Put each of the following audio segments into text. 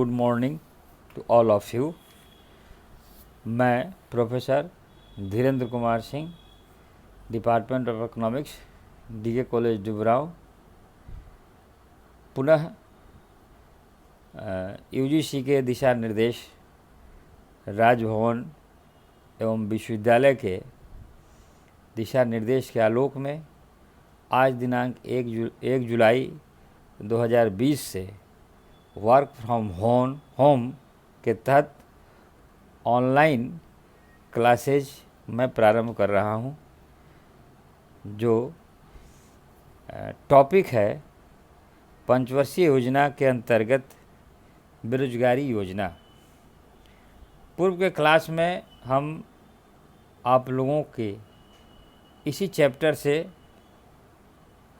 Good morning to all of you. मैं professor Dhirendra Kumar Singh, department of economics, DK college Dumraon, पुनः UGC के दिशा निर्देश, राजभवन एवं विश्वविद्यालय के दिशा निर्देश के आलोक में आज दिनांक 1 जुलाई 2020 से वर्क फ्रॉम होम के तहत ऑनलाइन क्लासेज मैं प्रारंभ कर रहा हूं। जो टॉपिक है पंचवर्षीय योजना के अंतर्गत बेरोजगारी योजना। पूर्व के क्लास में हम आप लोगों के इसी चैप्टर से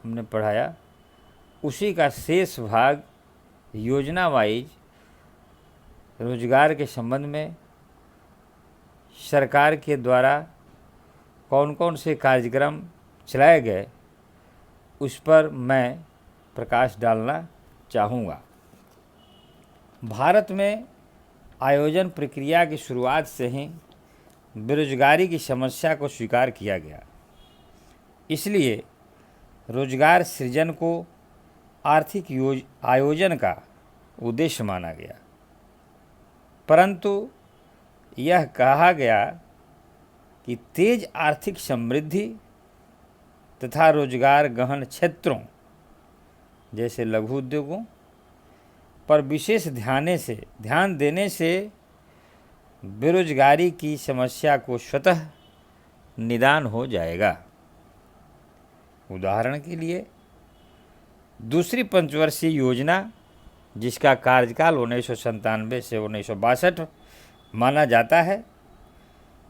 हमने पढ़ाया, उसी का शेष भाग योजना वाइज रोजगार के संबंध में सरकार के द्वारा कौन कौन से कार्यक्रम चलाए गए उस पर मैं प्रकाश डालना चाहूँगा। भारत में आयोजन प्रक्रिया की शुरुआत से ही बेरोजगारी की समस्या को स्वीकार किया गया, इसलिए रोजगार सृजन को आर्थिक आयोजन का उद्देश्य माना गया। परंतु यह कहा गया कि तेज आर्थिक समृद्धि तथा रोजगार गहन क्षेत्रों जैसे लघु उद्योगों पर विशेष ध्यान देने से बेरोजगारी की समस्या को स्वतः निदान हो जाएगा। उदाहरण के लिए दूसरी पंचवर्षीय योजना, जिसका कार्यकाल 1997 से 1962 माना जाता है,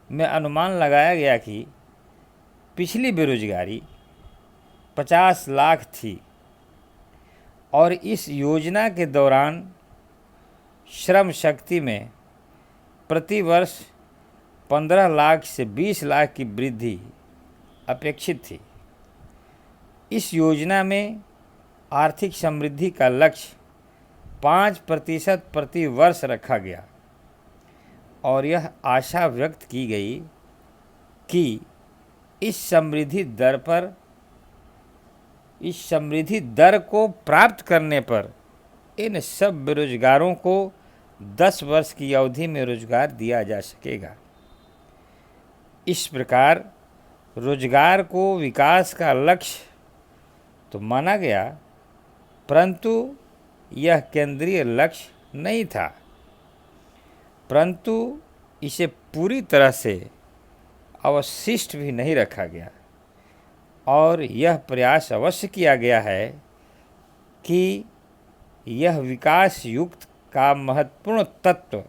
में अनुमान लगाया गया कि पिछली बेरोजगारी 50 लाख थी और इस योजना के दौरान श्रम शक्ति में प्रति वर्ष 15 लाख से 20 लाख की वृद्धि अपेक्षित थी। इस योजना में आर्थिक समृद्धि का लक्ष्य 5% प्रति वर्ष रखा गया और यह आशा व्यक्त की गई कि इस समृद्धि दर को प्राप्त करने पर इन सब बेरोजगारों को 10 वर्ष की अवधि में रोजगार दिया जा सकेगा। इस प्रकार रोजगार को विकास का लक्ष्य तो माना गया, परंतु यह केंद्रीय लक्ष्य नहीं था। परंतु इसे पूरी तरह से अवशिष्ट भी नहीं रखा गया और यह प्रयास अवश्य किया गया है कि यह विकास युक्त का महत्वपूर्ण तत्व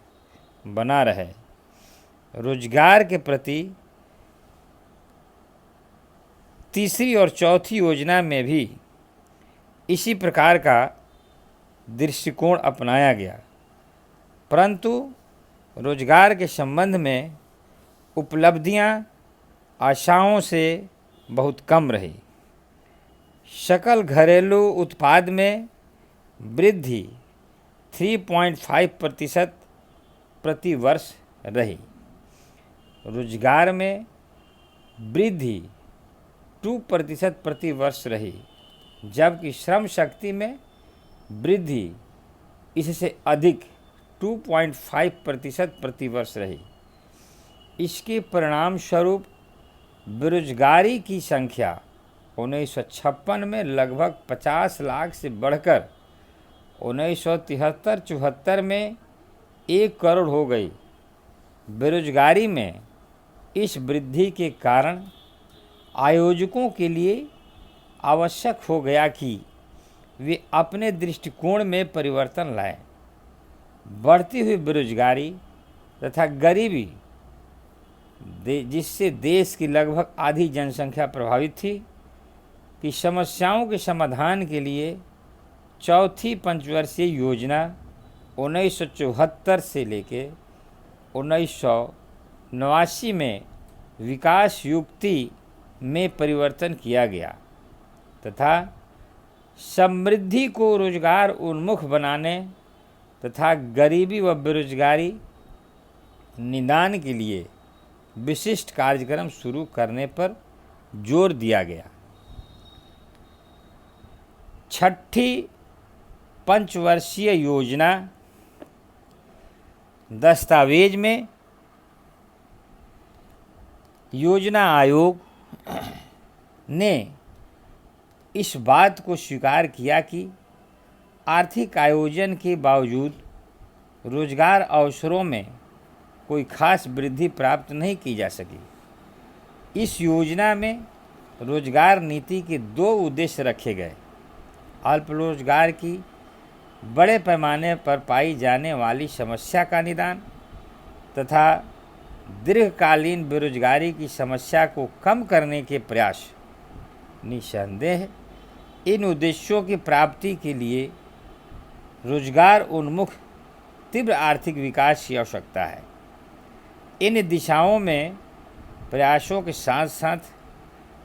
बना रहे। रोजगार के प्रति तीसरी और चौथी योजना में भी इसी प्रकार का दृष्टिकोण अपनाया गया, परंतु रोजगार के संबंध में उपलब्धियां आशाओं से बहुत कम रही। सकल घरेलू उत्पाद में वृद्धि 3.5% प्रति वर्ष रही। रोजगार में वृद्धि 2% प्रति वर्ष रही, जबकि श्रम शक्ति में वृद्धि इससे अधिक 2.5% प्रति वर्ष रही। इसके परिणाम स्वरूप बेरोजगारी की संख्या 1956 में लगभग 50 लाख से बढ़कर 1973-74 में 1 करोड़ हो गई। बेरोजगारी में इस वृद्धि के कारण आयोजकों के लिए आवश्यक हो गया कि वे अपने दृष्टिकोण में परिवर्तन लाएं। बढ़ती हुई बेरोजगारी तथा गरीबी जिससे देश की लगभग आधी जनसंख्या प्रभावित थी, की समस्याओं के समाधान के लिए चौथी पंचवर्षीय योजना 1974 से लेकर 1989 में विकास युक्ति में परिवर्तन किया गया तथा समृद्धि को रोजगार उन्मुख बनाने तथा गरीबी व बेरोजगारी निदान के लिए विशिष्ट कार्यक्रम शुरू करने पर जोर दिया गया। छठी पंचवर्षीय योजना दस्तावेज में योजना आयोग ने इस बात को स्वीकार किया कि आर्थिक आयोजन के बावजूद रोजगार अवसरों में कोई खास वृद्धि प्राप्त नहीं की जा सकी। इस योजना में रोजगार नीति के दो उद्देश्य रखे गए: अल्प रोजगार की बड़े पैमाने पर पाई जाने वाली समस्या का निदान तथा दीर्घकालीन बेरोजगारी की समस्या को कम करने के प्रयास। निसंदेह इन उद्देश्यों की प्राप्ति के लिए रोजगार उन्मुख तीव्र आर्थिक विकास की आवश्यकता है। इन दिशाओं में प्रयासों के साथ साथ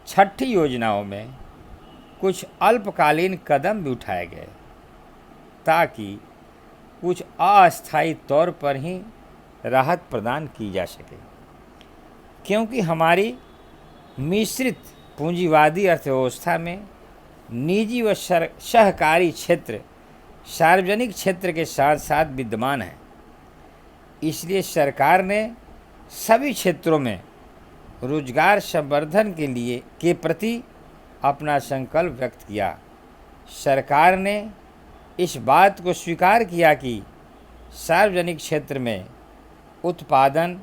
छठी योजनाओं में कुछ अल्पकालीन कदम भी उठाए गए ताकि कुछ अस्थायी तौर पर ही राहत प्रदान की जा सके, क्योंकि हमारी मिश्रित पूंजीवादी अर्थव्यवस्था में निजी व सहकारी क्षेत्र सार्वजनिक क्षेत्र के साथ साथ विद्यमान है। इसलिए सरकार ने सभी क्षेत्रों में रोजगार संवर्धन के प्रति अपना संकल्प व्यक्त किया। सरकार ने इस बात को स्वीकार किया कि सार्वजनिक क्षेत्र में उत्पादन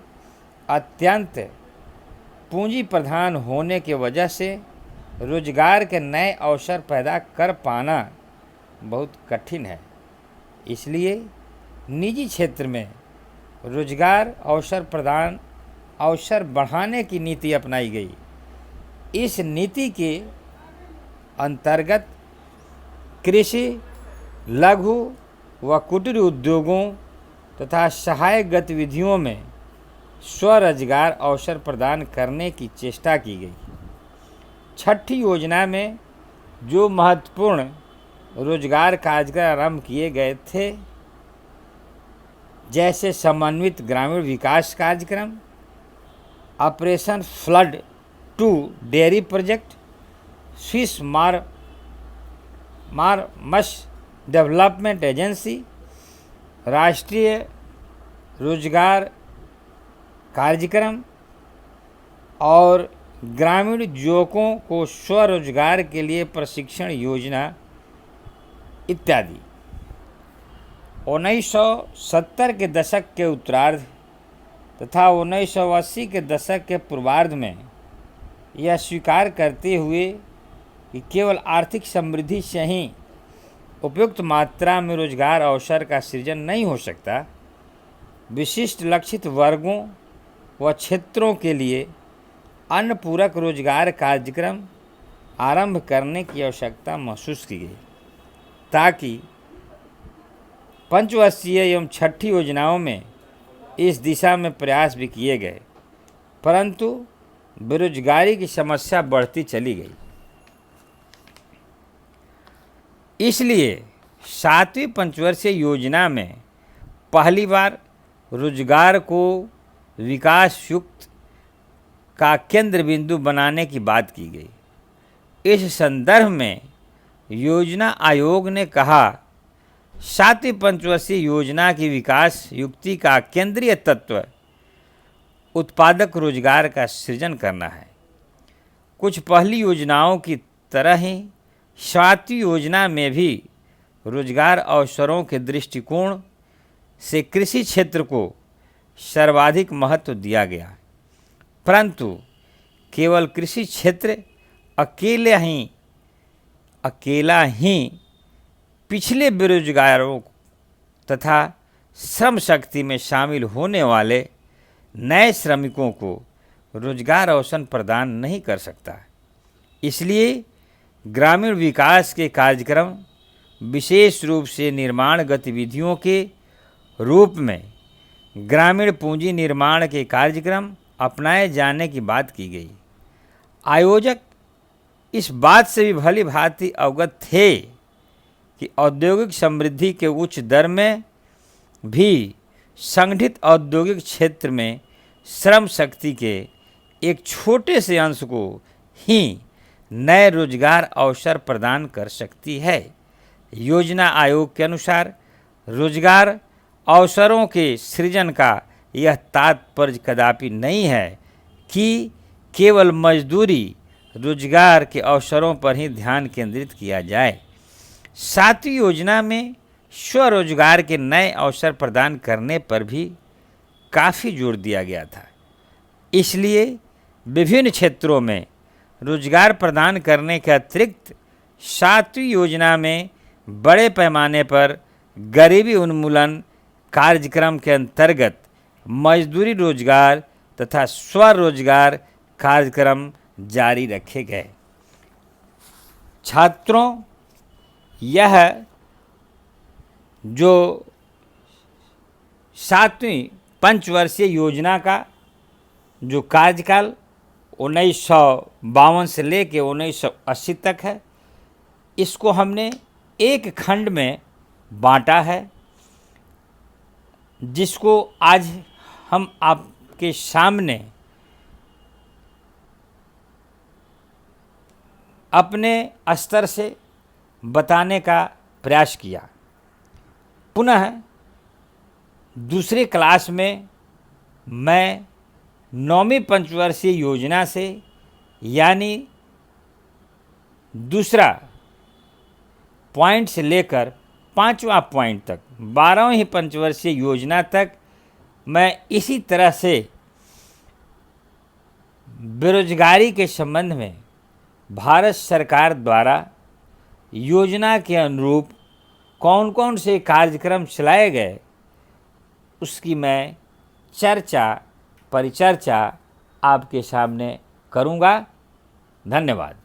अत्यंत पूंजी प्रधान होने की वजह से रोजगार के नए अवसर पैदा कर पाना बहुत कठिन है। इसलिए निजी क्षेत्र में रोजगार अवसर बढ़ाने की नीति अपनाई गई। इस नीति के अंतर्गत कृषि, लघु व कुटीर उद्योगों तथा सहायक गतिविधियों में स्वरोजगार अवसर प्रदान करने की चेष्टा की गई। छठी योजना में जो महत्वपूर्ण रोजगार कार्यक्रम आरंभ किए गए थे, जैसे समन्वित ग्रामीण विकास कार्यक्रम, operation flood 2 dairy project, Swiss मार्मस डेवलपमेंट एजेंसी, राष्ट्रीय रोजगार कार्यक्रम और ग्रामीण युवकों को स्वरोजगार के लिए प्रशिक्षण योजना इत्यादि। 1970 के दशक के उत्तरार्ध तथा 1980 के दशक के पूर्वार्ध में यह स्वीकार करते हुए कि केवल आर्थिक समृद्धि से ही उपयुक्त मात्रा में रोजगार अवसर का सृजन नहीं हो सकता, विशिष्ट लक्षित वर्गों व क्षेत्रों के लिए अन्य पूरक रोजगार कार्यक्रम आरंभ करने की आवश्यकता महसूस की गई, ताकि पंचवर्षीय एवं छठी योजनाओं में इस दिशा में प्रयास भी किए गए, परंतु बेरोजगारी की समस्या बढ़ती चली गई। इसलिए 7वीं पंचवर्षीय योजना में पहली बार रोजगार को विकास युक्त का केंद्र बिंदु बनाने की बात की गई। इस संदर्भ में योजना आयोग ने कहा, 7वीं पंचवर्षीय योजना की विकास युक्ति का केंद्रीय तत्व उत्पादक रोजगार का सृजन करना है। कुछ पहली योजनाओं की तरह ही 7वीं योजना में भी रोजगार अवसरों के दृष्टिकोण से कृषि क्षेत्र को सर्वाधिक महत्व दिया गया, परंतु केवल कृषि क्षेत्र अकेला ही पिछले बेरोजगारों तथा श्रम शक्ति में शामिल होने वाले नए श्रमिकों को रोजगार अवसर प्रदान नहीं कर सकता। इसलिए ग्रामीण विकास के कार्यक्रम विशेष रूप से निर्माण गतिविधियों के रूप में ग्रामीण पूंजी निर्माण के कार्यक्रम अपनाए जाने की बात की गई। आयोजक इस बात से भी भली भांति अवगत थे कि औद्योगिक समृद्धि के उच्च दर में भी संगठित औद्योगिक क्षेत्र में श्रम शक्ति के एक छोटे से अंश को ही नए रोजगार अवसर प्रदान कर सकती है। योजना आयोग के अनुसार रोजगार अवसरों के सृजन का यह तात्पर्य कदापि नहीं है कि केवल मजदूरी रोजगार के अवसरों पर ही ध्यान केंद्रित किया जाए। 7वीं योजना में स्वरोजगार के नए अवसर प्रदान करने पर भी काफ़ी जोर दिया गया था। इसलिए विभिन्न क्षेत्रों में रोजगार प्रदान करने के अतिरिक्त 7वीं योजना में बड़े पैमाने पर गरीबी उन्मूलन कार्यक्रम के अंतर्गत मजदूरी रोजगार तथा स्वरोजगार कार्यक्रम जारी रखे गए। छात्रों, यह जो 7वीं पंचवर्षीय योजना का जो कार्यकाल 1952 से लेके 1980 तक है, इसको हमने एक खंड में बांटा है, जिसको आज हम आपके सामने अपने स्तर से बताने का प्रयास किया। पुनः दूसरे क्लास में मैं 9वीं पंचवर्षीय योजना से यानी दूसरा पॉइंट से लेकर 5वां पॉइंट तक 12वीं पंचवर्षीय योजना तक मैं इसी तरह से बेरोजगारी के संबंध में भारत सरकार द्वारा योजना के अनुरूप कौन कौन से कार्यक्रम चलाए गए उसकी मैं परिचर्चा आपके सामने करूँगा। धन्यवाद।